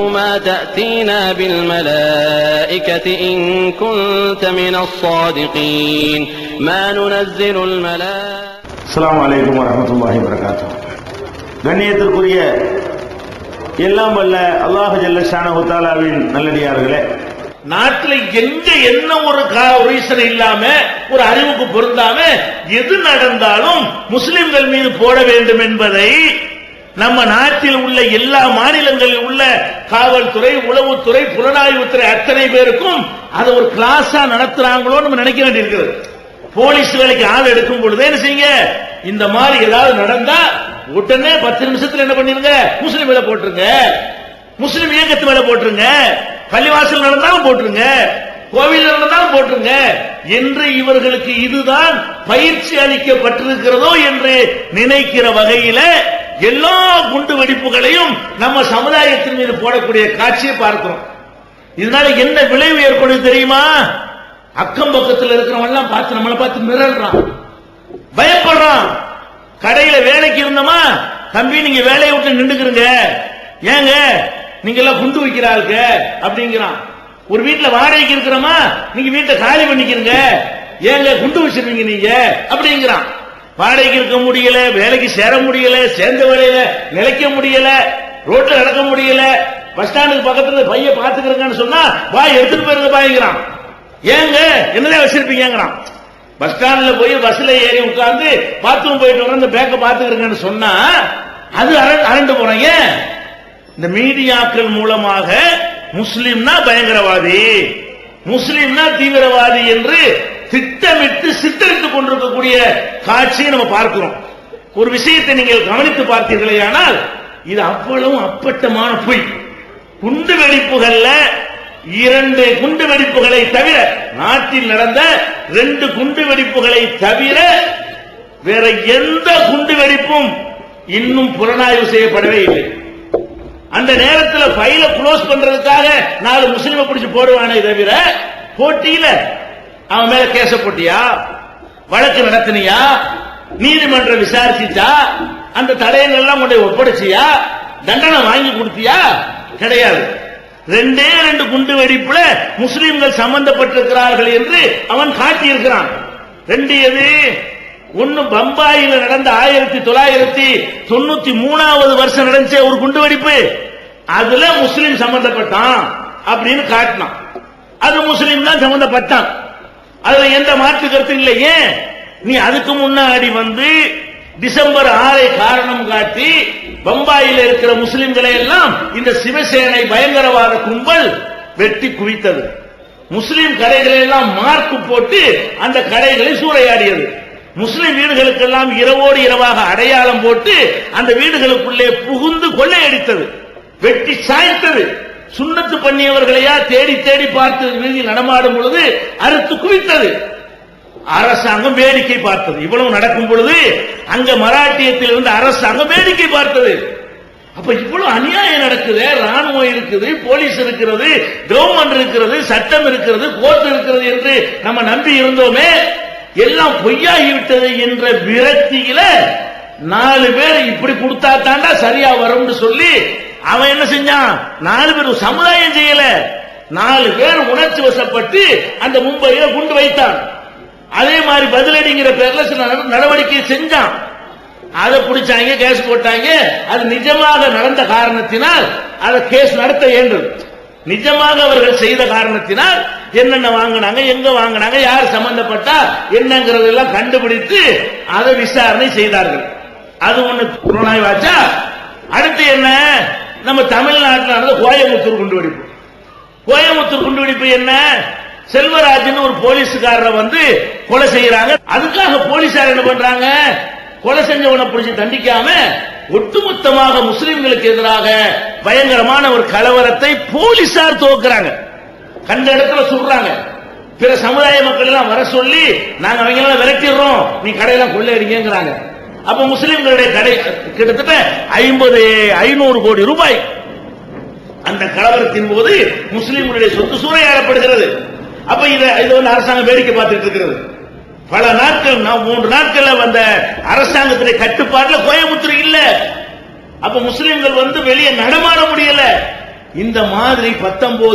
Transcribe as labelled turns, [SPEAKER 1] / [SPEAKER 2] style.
[SPEAKER 1] ما تأتينا بالملائكة إن كنت من الصادقين ما ننزل الملائكة.
[SPEAKER 2] السلام عليكم ورحمة الله وبركاته. கண்ணியத்திற்குரிய எல்லாம் வல்ல அல்லாஹ் ஜல்ல ஷானஹு தஆலாவின் நல்லடியார்களே,
[SPEAKER 3] நாட்டில் எங்க என்ன ஒரு ரீசன் இல்லாம ஒரு அறிவுக்கு பொருந்தாம எது நடந்தாலும் முஸ்லிம்கள் மீது போட வேண்டும் என்பதை நம்ம நாட்டில் உள்ள எல்லா மாநிலங்களில் உள்ள காவல்துறை, உளவுத்துறை, புலனாய்வுத்துறை அத்தனை பேருக்கும் அதை ஒரு கிளாஸா நடத்துறாங்களோ நம்ம நினைக்க வேண்டியிருக்கிறது. போலீஸ் வேலைக்கு ஆள் எடுக்கும் பொழுது என்ன செய்யுங்க, இந்த மாதிரி ஏதாவது நடந்தா உடனே 10 நிமிஷத்துல என்ன பண்ணிருங்க, முஸ்லிம் வேலை போட்டுருங்க, முஸ்லிம் இயக்கத்து வேலை போட்டுருங்க, பள்ளிவாசல் நடந்தாலும் போட்டுருங்க, கோவில் நடந்தாலும் போட்டுருங்க என்று இவர்களுக்கு இதுதான் பயிற்சி அளிக்கப்பட்டிருக்கிறதோ என்று நினைக்கிற வகையில எல்லா குண்டு வெடிப்புகளையும் நம்ம சமுதாயத்தின் மீது போடக்கூடிய காட்சியை பார்க்கிறோம். இதனால என்ன விளைவு ஏற்படுது தெரியுமா? அக்கம் பக்கத்தில் இருக்கிறவன் பார்த்து நம்மளை பார்த்து மிரள்றான், பயப்படுறான். கடையில வேலைக்கு இருந்தோமா, தம்பி நீங்க வேலையை விட்டு நின்றுக்கிறீங்க, ஏங்க நீங்க எல்லாம் குண்டு வைக்கிறாளுங்க அப்படிங்கிறான். ஒரு வீட்டுல வாடகைக்கு இருக்கிறோமா, நீங்க வீட்டை காலி பண்ணிக்கிறீங்க, ஏங்க குண்டு வச்சிருவீங்க நீங்க அப்படிங்கிறான். வாடகைக்கு இருக்க முடியல, வேலைக்கு சேர முடியல, சேர்ந்த வேலையில நிலைக்க முடியல, ரோட்ல நடக்க முடியல, பஸ் ஸ்டாண்டுக்கு பக்கத்துல பைய பாத்துக்கிறேன்னு சொன்னா வா எடுத்துட்டு போயிருங்க பாய்கிறான். ஏங்க என்னதான் வச்சிருப்பீங்கிறான். பஸ் ஸ்டாண்ட்ல போய் பஸ்ல ஏறி உட்கார்ந்து பாத்ரூம் போயிட்டு வர இந்த பேக்க பாத்துக்கிறேன்னு சொன்னா அது அரண்டு போறாங்க. இந்த மீடியாக்கள் மூலமாக முஸ்லிம்னா பயங்கரவாதி, முஸ்லிம்னா தீவிரவாதி என்று திட்டமிட்டு சித்தரித்துக் கொண்டிருக்கக்கூடிய காட்சியை நம்ம பார்க்கிறோம். ஒரு விஷயத்தை நீங்கள் கவனித்து பார்த்தீர்களேயானால் இது அவ்வளவு அப்பட்டமான பொய். குண்டு வெடிப்புகள்ல 2 குண்டு வெடிப்புகளை தவிர, நாட்டில் நடந்த 2 குண்டு வெடிப்புகளை தவிர வேற எந்த குண்டு வெடிப்பும் இன்னும் புலனாய்வு செய்யப்படவே இல்லை. அந்த நேரத்தில் ஃபைல க்ளோஸ் பண்றதுக்காக 4 முஸ்லிமை பிடிச்சு போடுவானே தவிர போட்டியில அவன் மேல கேச போட்டியா, வழக்கு நடத்தினியா, நீதிமன்றம் விசாரிச்சா, அந்த தடயங்கள் எல்லாம் கொண்டு ஒப்படைச்சியா, தண்டனை வாங்கி கொடுத்தியா? கிடையாது. 2 குண்டு வெடிப்புல முஸ்லிம்கள் சம்பந்தப்பட்டிருக்கிறார்கள் என்று அவன் காட்டியிருக்கிறான். 2 எது? ஒன்னு பம்பாயில நடந்த 1993 வருஷம் நடந்துச்சே ஒரு குண்டு வெடிப்பு, அதுல முஸ்லிம் சம்பந்தப்பட்டான் அப்படின்னு காட்டினான். அது முஸ்லிம் தான் சம்பந்தப்பட்டான், அதுல எந்த மாற்று கருத்து இல்லையே. நீ அதுக்கு முன்னாடி டிசம்பர் 6 காரணம் காட்டி பம்பாயில் இருக்கிற முஸ்லிம்களை எல்லாம் இந்த சிவசேனை பயங்கரவாத கும்பல் வெட்டி குவித்தது. முஸ்லிம் கடைகளை எல்லாம் மார்க் போட்டு அந்த கடைகளை சூறையாடியது. முஸ்லிம் வீடுகளுக்கெல்லாம் இரவோடு இரவாக அடையாளம் போட்டு அந்த வீடுகளுக்குள்ளே புகுந்து கொள்ளையடித்தது, வெட்டி சாய்த்தது. சுண்ணத்து பண்ணியவர்களையா தேடி தேடி பார்த்து வீதியில் நடமாடும் பொழுது அறுத்து குவித்தது. அரசாங்கம் வேடிக்கை பார்த்தது. இவ்வளவு நடக்கும் பொழுது அங்க மராட்டியத்தில் இருந்து அரசாங்கம் வேடிக்கை பார்த்தது. அப்ப இவ்வளவு அநியாயம் நடக்குது, ராணுவம் இருக்குது, போலீஸ் இருக்கிறது, கவர்மெண்ட் இருக்கிறது, சட்டம் இருக்கிறது, கோர்ட் இருக்கிறது என்று நம்ம நம்பி இருந்தோமே, எல்லாம் பொய்யாகிவிட்டது என்ற விரக்தியில 4 பேர் இப்படி கொடுத்தா தாண்டா சரியா வரும்னு சொல்லி அவன் என்ன செஞ்சான், 4 பேர் சமுதாயம் செய்யல, 4 பேர் உணர்ச்சி வசப்பட்டு அந்த மும்பையில குண்டு வைத்தான். அதே மாதிரி பதிலடிங்கிற பேர்ல சில நடவடிக்கை செஞ்சான். அதை பிடிச்சாங்க, கேஸ் போட்டாங்க. அது நிஜமாக நடந்த காரணத்தினால் அதை கேஸ் நடத்த வேண்டும். நிஜமாக அவர்கள் செய்த காரணத்தினால் என்னென்ன வாங்கினாங்க, எங்க வாங்கினாங்க, யார் சம்பந்தப்பட்டா என்னங்கிறது எல்லாம் கண்டுபிடித்து அதை விசாரணை செய்தார்கள். அது ஒண்ணு புலனாய்வாச்சா. அடுத்து என்ன, நம்ம தமிழ்நாட்டில் நடந்த கோயம்புத்தூர் குண்டுவெடிப்பு. கோயம்புத்தூர் குண்டுவெடிப்பு என்ன, செல்வராஜன் ஒரு போலீஸ்காரரை கொலை செய்யறாங்க. அதுக்காக போலீசார் என்ன பண்றாங்க, கொலை செஞ்சவனை பிடிச்சி தண்டிக்காம ஒட்டுமொத்தமாக முஸ்லிம்களுக்கு எதிராக பயங்கரமான ஒரு கலவரத்தை போலீசார் துவக்குறாங்க. கண்ட இடத்துல சொல்றாங்க. பிற சமுதாய மக்கள் எல்லாம் வர சொல்லி நாங்க அவங்க எல்லாம் விரட்டிடுறோம், நீ கடையெல்லாம் கொள்ளையடிங்கிறாங்க. அப்ப முஸ்லிம்களுடைய கடை கிட்டத்தட்ட 500 கோடி ரூபாய் அந்த கலவரத்தின் போது முஸ்லிம்களுடைய சொத்து சூறையாடப்படுகிறது. அப்ப இதை அரசாங்கம் வேடிக்கை பார்த்துட்டு இருக்கிறது. பல நாட்கள் 3 நாட்கள் வந்த அரசாங்கத்துடைய கட்டுப்பாடுல கோயம்புத்தூர் இல்ல. அப்ப முஸ்லிம்கள் வெளியே நடமாட முடியல. இந்த மாதிரி 19